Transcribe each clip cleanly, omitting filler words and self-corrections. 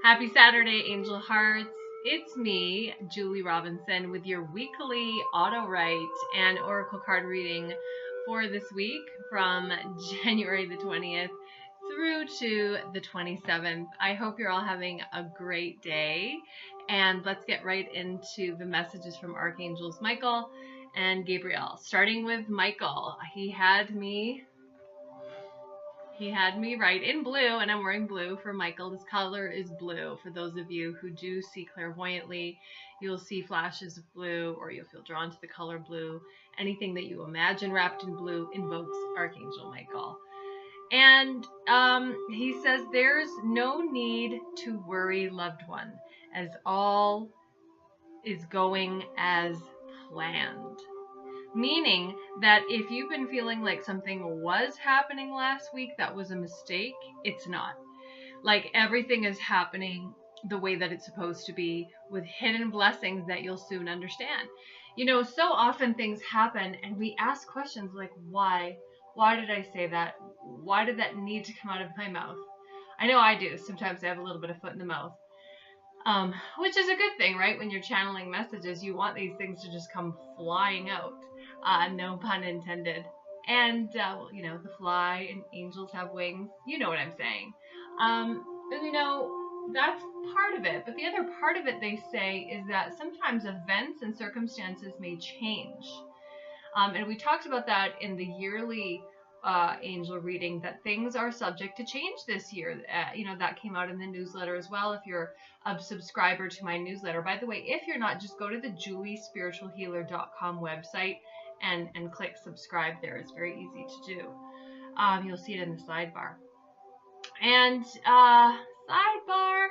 Happy Saturday, Angel Hearts. It's me, Julie Robinson, with your weekly auto write and oracle card reading for this week from January the 20th through to the 27th. I hope you're all having a great day, and let's get right into the messages from Archangels Michael and Gabriel. Starting with Michael, he had me write in blue, and I'm wearing blue for Michael. This color is blue. For those of you who do see clairvoyantly, you'll see flashes of blue, or you'll feel drawn to the color blue. Anything that you imagine wrapped in blue invokes Archangel Michael. And he says there's no need to worry, loved one, as all is going as planned. Meaning that if you've been feeling like something was happening last week that was a mistake, it's not. Like everything is happening the way that it's supposed to be, with hidden blessings that you'll soon understand. You know, so often things happen and we ask questions like, why? Why did I say that? Why did that need to come out of my mouth? I know I do. Sometimes I have a little bit of foot in the mouth. Which is a good thing, right? When you're channeling messages, you want these things to just come flying out. No pun intended. And, you know, the fly and angels have wings. You know what I'm saying. And, you know, that's part of it. But the other part of it, they say, is that sometimes events and circumstances may change. And we talked about that in the yearly angel reading, that things are subject to change this year. You know, that came out in the newsletter as well. If you're a subscriber to my newsletter, by the way, if you're not, just go to the juliespiritualhealer.com website and click subscribe there. It's very easy to do. You'll see it in the sidebar. And sidebar.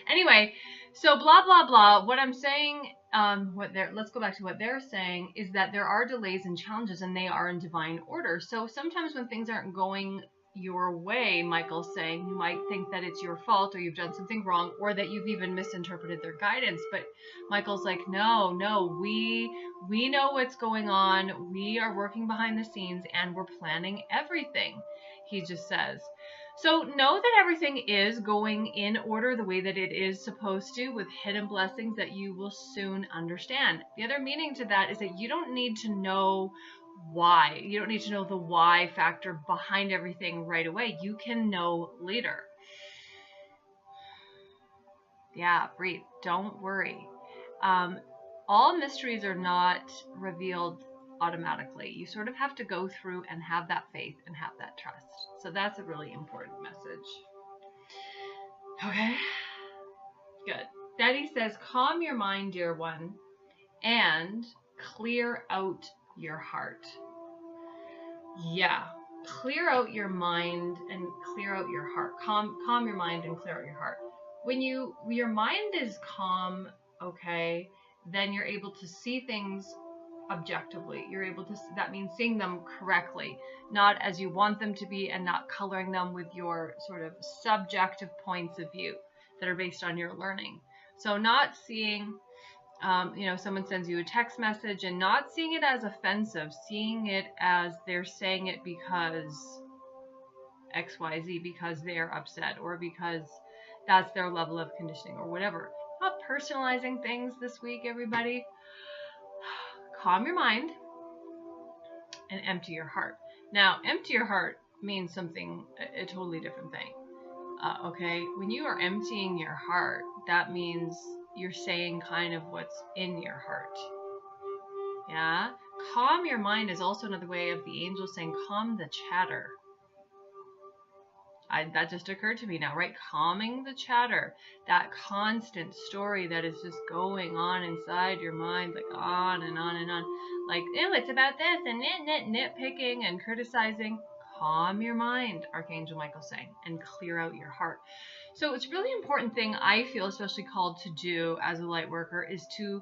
Anyway, so blah blah blah. What I'm saying, let's go back to what they're saying, is that there are delays and challenges, and they are in divine order. So sometimes when things aren't going your way, Michael's saying, you might think that it's your fault, or you've done something wrong, or that you've even misinterpreted their guidance. But Michael's like, no, we know what's going on. We are working behind the scenes, and we're planning everything, he just says. So know that everything is going in order the way that it is supposed to, with hidden blessings that you will soon understand. The other meaning to that is that you don't need to know why. You don't need to know the why factor behind everything right away. You can know later. Yeah, breathe. Don't worry. All mysteries are not revealed automatically. You sort of have to go through and have that faith and have that trust. So that's a really important message. Okay, good. Daddy says, calm your mind, dear one, and clear out your heart. Yeah, clear out your mind and clear out your heart. Calm your mind and clear out your heart. When your mind is calm, okay, then you're able to see things objectively. You're able to, that means seeing them correctly, not as you want them to be, and not coloring them with your sort of subjective points of view that are based on your learning. So not seeing, you know, someone sends you a text message and not seeing it as offensive, seeing it as they're saying it because XYZ, because they're upset, or because that's their level of conditioning, or whatever. Not personalizing things this week, everybody. Calm your mind and empty your heart. Now, empty your heart means something, a totally different thing. Okay, when you are emptying your heart, that means you're saying kind of what's in your heart. Yeah, calm your mind is also another way of the angels saying calm the chatter. That just occurred to me now, right? Calming the chatter, that constant story that is just going on inside your mind, like on and on and on. Like, oh, it's about this, and nitpicking and criticizing. Calm your mind, Archangel Michael saying, and clear out your heart. So it's a really important thing, I feel especially called to do as a light worker, is to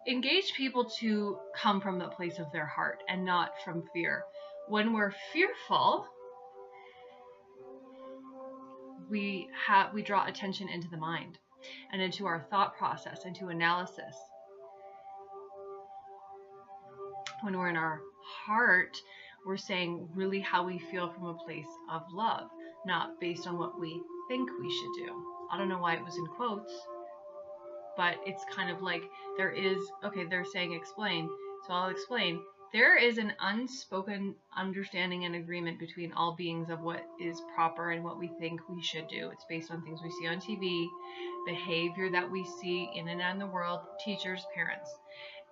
engage people to come from the place of their heart and not from fear. When we're fearful, we draw attention into the mind and into our thought process, into analysis. When we're in our heart, we're saying really how we feel from a place of love, not based on what we think we should do. I don't know why it was in quotes, but it's kind of like there is, okay, they're saying explain, so I'll explain. There is an unspoken understanding and agreement between all beings of what is proper and what we think we should do. It's based on things we see on TV, behavior that we see in and out in the world, teachers, parents.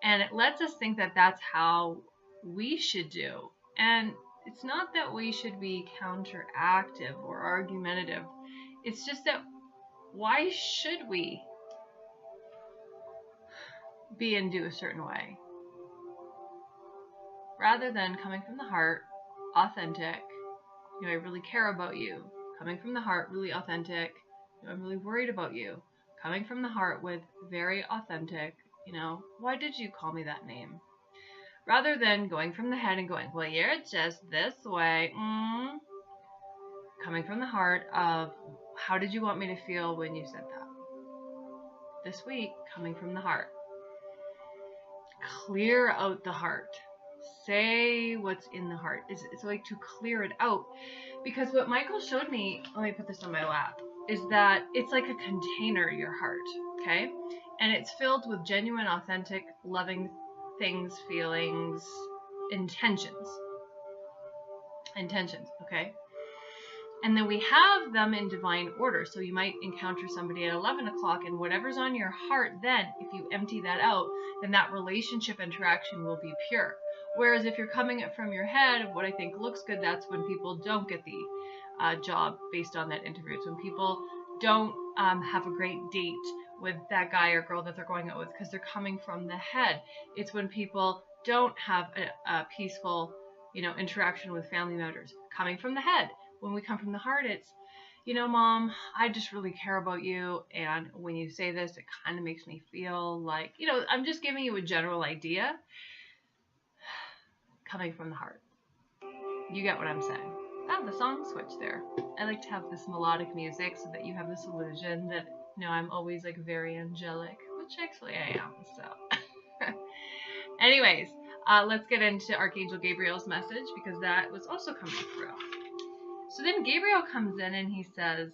And it lets us think that that's how we should do. And it's not that we should be counteractive or argumentative. It's just that why should we be and do a certain way? Rather than coming from the heart, authentic, I really care about you. Coming from the heart, really authentic, I'm really worried about you. Coming from the heart with very authentic, why did you call me that name? Rather than going from the head and going, well, you're just this way. Coming from the heart of, how did you want me to feel when you said that? This week, coming from the heart. Clear out the heart. Say what's in the heart. It's like to clear it out. Because what Michael showed me, let me put this on my lap, is that it's like a container, your heart, okay? And it's filled with genuine, authentic, loving things, feelings, intentions, okay? And then we have them in divine order. So you might encounter somebody at 11 o'clock, and whatever's on your heart then, if you empty that out, then that relationship interaction will be pure. Whereas if you're coming it from your head of what I think looks good, that's when people don't get the job based on that interview. It's when people don't have a great date with that guy or girl that they're going out with because they're coming from the head. It's when people don't have a peaceful, interaction with family members coming from the head. When we come from the heart, it's, Mom, I just really care about you. And when you say this, it kind of makes me feel like, I'm just giving you a general idea. Coming from the heart. You get what I'm saying. Oh, the song switched there. I like to have this melodic music so that you have this illusion that, I'm always like very angelic, which actually I am, so. Anyways, let's get into Archangel Gabriel's message because that was also coming through. So then Gabriel comes in and he says,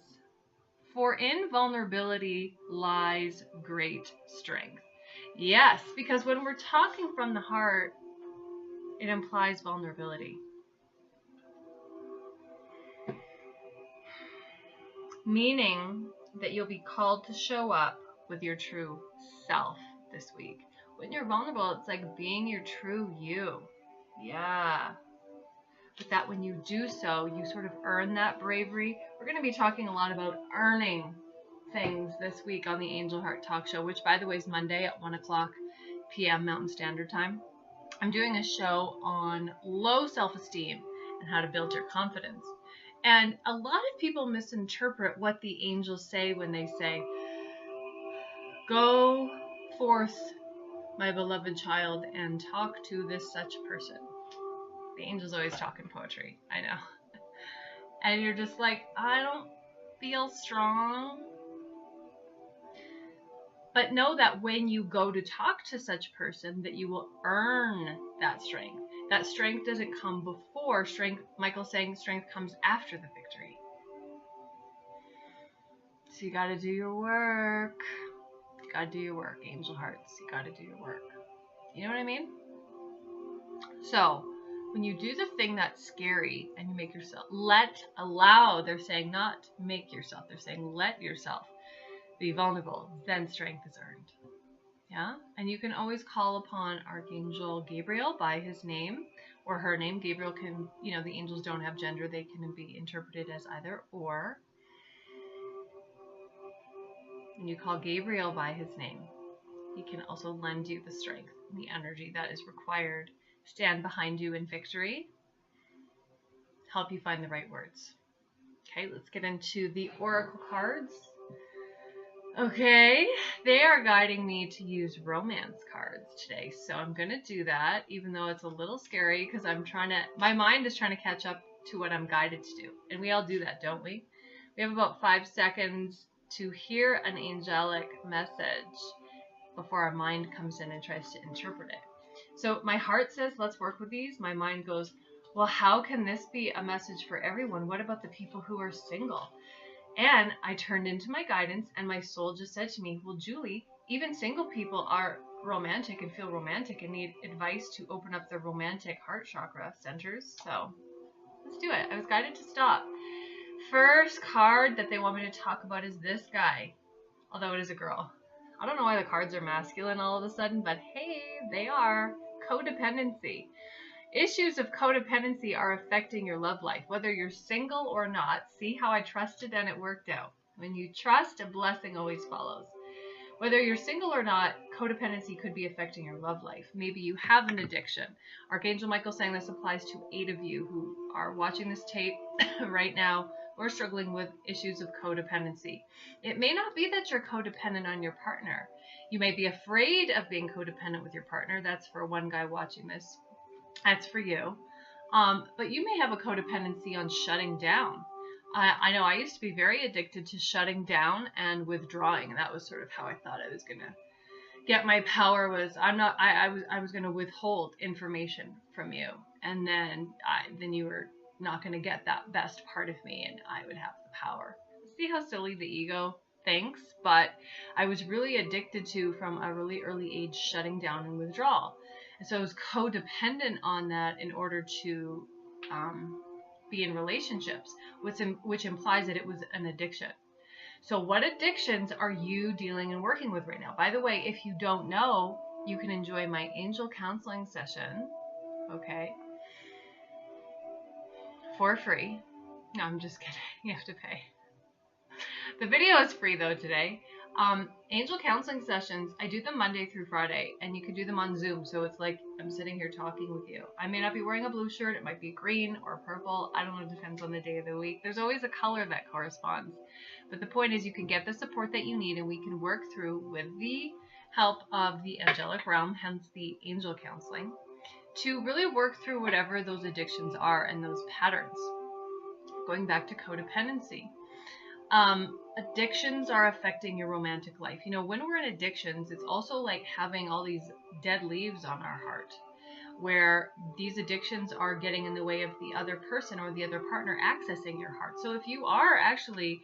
for in vulnerability lies great strength. Yes, because when we're talking from the heart, it implies vulnerability. Meaning that you'll be called to show up with your true self this week. When you're vulnerable, it's like being your true you. Yeah. But that when you do so, you sort of earn that bravery. We're going to be talking a lot about earning things this week on the Angel Heart Talk Show, which, by the way, is Monday at 1 o'clock p.m. Mountain Standard Time. I'm doing a show on low self-esteem and how to build your confidence. And a lot of people misinterpret what the angels say when they say, go forth, my beloved child, and talk to this such person. The angels always talk in poetry, I know. And you're just like, I don't feel strong. But know that when you go to talk to such person, that you will earn that strength. That strength doesn't come before strength. Michael's saying strength comes after the victory. So you got to do your work. You got to do your work, angel hearts. You got to do your work. You know what I mean? So when you do the thing that's scary and you make yourself, allow, they're saying not make yourself. They're saying let yourself be vulnerable, then strength is earned. Yeah? And you can always call upon Archangel Gabriel by his name or her name. Gabriel can, the angels don't have gender. They can be interpreted as either or. And you call Gabriel by his name. He can also lend you the strength and the energy that is required. Stand behind you in victory. Help you find the right words. Okay, let's get into the oracle cards. Okay, they are guiding me to use romance cards today. So I'm going to do that, even though it's a little scary because my mind is trying to catch up to what I'm guided to do. And we all do that, don't we? We have about 5 seconds to hear an angelic message before our mind comes in and tries to interpret it. So my heart says, let's work with these. My mind goes, well, how can this be a message for everyone? What about the people who are single? And I turned into my guidance, and my soul just said to me, well, Julie, even single people are romantic and feel romantic and need advice to open up their romantic heart chakra centers. So let's do it. I was guided to stop. First card that they want me to talk about is this guy, although it is a girl. I don't know why the cards are masculine all of a sudden, but hey, they are. Codependency. Issues of codependency are affecting your love life, whether you're single or not. See how I trusted and it worked out. When you trust, a blessing always follows. Whether you're single or not, codependency could be affecting your love life. Maybe you have an addiction. Archangel Michael saying this applies to 8 of you who are watching this tape right now or struggling with issues of codependency. It may not be that you're codependent on your partner. You may be afraid of being codependent with your partner. That's for one guy watching this. That's for you. But you may have a codependency on shutting down. I know I used to be very addicted to shutting down and withdrawing. And that was sort of how I thought I was going to get my power. I was going to withhold information from you. And then you were not going to get that best part of me and I would have the power. See how silly the ego thinks? But I was really addicted to, from a really early age, shutting down and withdrawal. And so I was codependent on that in order to be in relationships, which implies that it was an addiction. So what addictions are you dealing and working with right now? By the way, if you don't know, you can enjoy my angel counseling session, okay, for free. No, I'm just kidding. You have to pay. The video is free though today. Angel counseling sessions, I do them Monday through Friday, and you can do them on Zoom. So it's like I'm sitting here talking with you. I may not be wearing a blue shirt. It might be green or purple. I don't know. It depends on the day of the week. There's always a color that corresponds. But the point is you can get the support that you need, and we can work through, with the help of the angelic realm, hence the angel counseling, to really work through whatever those addictions are and those patterns. Going back to codependency. Addictions are affecting your romantic life. You know, when we're in addictions, it's also like having all these dead leaves on our heart, where these addictions are getting in the way of the other person or the other partner accessing your heart. So if you are actually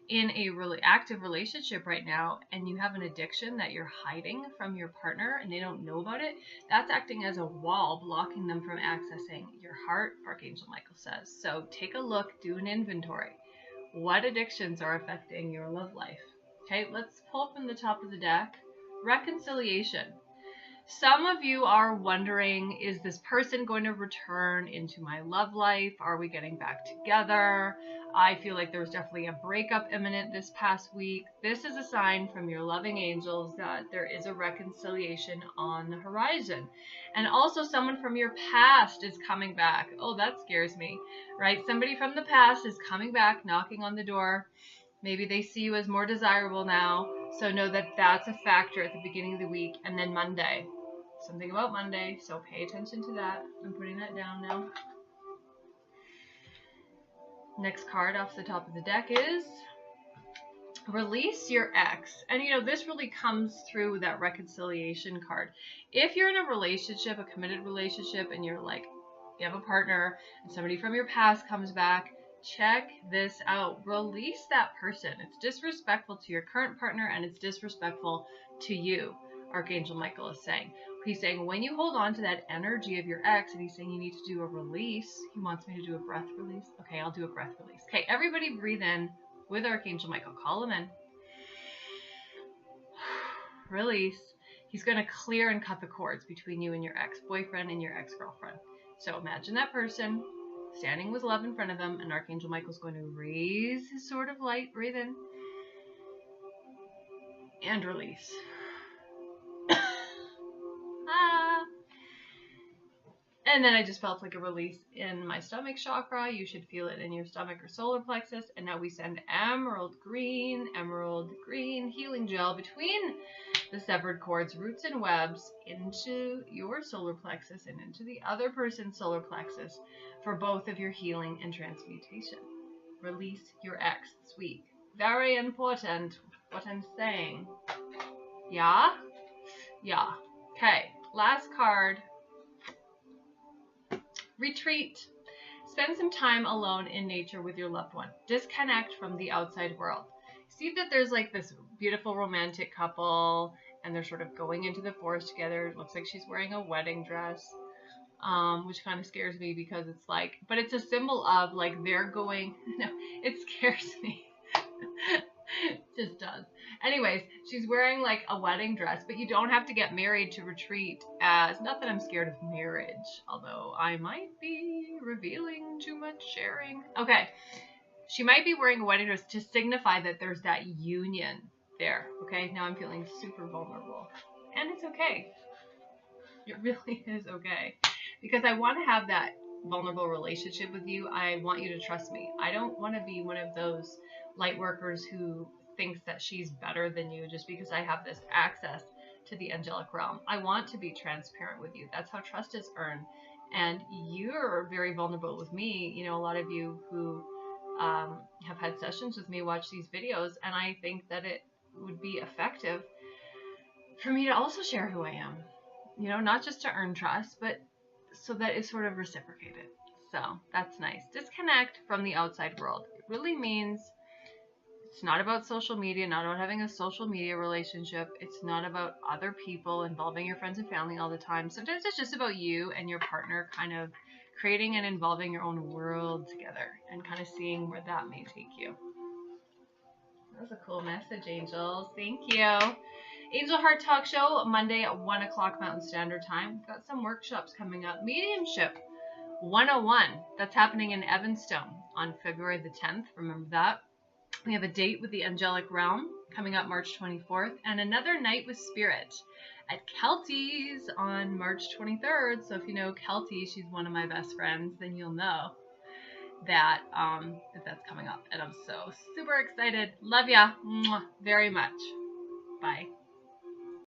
in a really active relationship right now and you have an addiction that you're hiding from your partner and they don't know about it, that's acting as a wall blocking them from accessing your heart, Archangel Michael says. So take a look, do an inventory. What addictions are affecting your love life? Okay, let's pull from the top of the deck. Reconciliation. Some of you are wondering, is this person going to return into my love life? Are we getting back together? I feel like there was definitely a breakup imminent this past week. This is a sign from your loving angels that there is a reconciliation on the horizon. And also someone from your past is coming back. Oh, that scares me, right? Somebody from the past is coming back, knocking on the door. Maybe they see you as more desirable now. So know that that's a factor at the beginning of the week. And then Monday. Something about Monday, so pay attention to that. I'm putting that down now. Next card off the top of the deck is release your ex. And you know, this really comes through that reconciliation card. If you're in a relationship, a committed relationship, and you're like, you have a partner and somebody from your past comes back, check this out. Release that person. It's disrespectful to your current partner and it's disrespectful to you, Archangel Michael is saying. He's saying when you hold on to that energy of your ex, and he's saying you need to do a release. He wants me to do a breath release. Okay, I'll do a breath release. Okay, everybody breathe in with Archangel Michael. Call him in. Release. He's going to clear and cut the cords between you and your ex-boyfriend and your ex-girlfriend. So imagine that person standing with love in front of them, and Archangel Michael's going to raise his sword of light. Breathe in. And release. And then I just felt like a release in my stomach chakra. You should feel it in your stomach or solar plexus. And now we send emerald green healing gel between the severed cords, roots and webs into your solar plexus and into the other person's solar plexus for both of your healing and transmutation. Release your ex this week. Very important what I'm saying. Yeah? Yeah. Okay, last card. Retreat. Spend some time alone in nature with your loved one. Disconnect from the outside world. See that there's like this beautiful romantic couple and they're sort of going into the forest together. It looks like she's wearing a wedding dress, which kind of scares me because it's like, but it's a symbol of like they're going, no, it scares me. It just does. Anyways, she's wearing like a wedding dress, but you don't have to get married to retreat as, not that I'm scared of marriage, although I might be revealing too much sharing. Okay. She might be wearing a wedding dress to signify that there's that union there. Okay. Now I'm feeling super vulnerable and it's okay. It really is okay because I want to have that vulnerable relationship with you. I want you to trust me. I don't want to be one of those light workers who thinks that she's better than you just because I have this access to the angelic realm. I want to be transparent with you. That's how trust is earned. And you're very vulnerable with me. You know, a lot of you who have had sessions with me watch these videos, and I think that it would be effective for me to also share who I am. You know, not just to earn trust, but so that it's sort of reciprocated. So that's nice. Disconnect from the outside world. It really means it's not about social media, not about having a social media relationship. It's not about other people involving your friends and family all the time. Sometimes it's just about you and your partner kind of creating and involving your own world together and kind of seeing where that may take you. That was a cool message, angels. Thank you. Angel Heart Talk Show, Monday at 1 o'clock Mountain Standard Time. We've got some workshops coming up. Mediumship 101. That's happening in Evanston on February the 10th. Remember that. We have a date with the angelic realm coming up March 24th, and another night with spirit at Kelty's on March 23rd. So if you know Kelty, she's one of my best friends, then you'll know that that's coming up. And I'm so super excited. Love ya very much. Bye.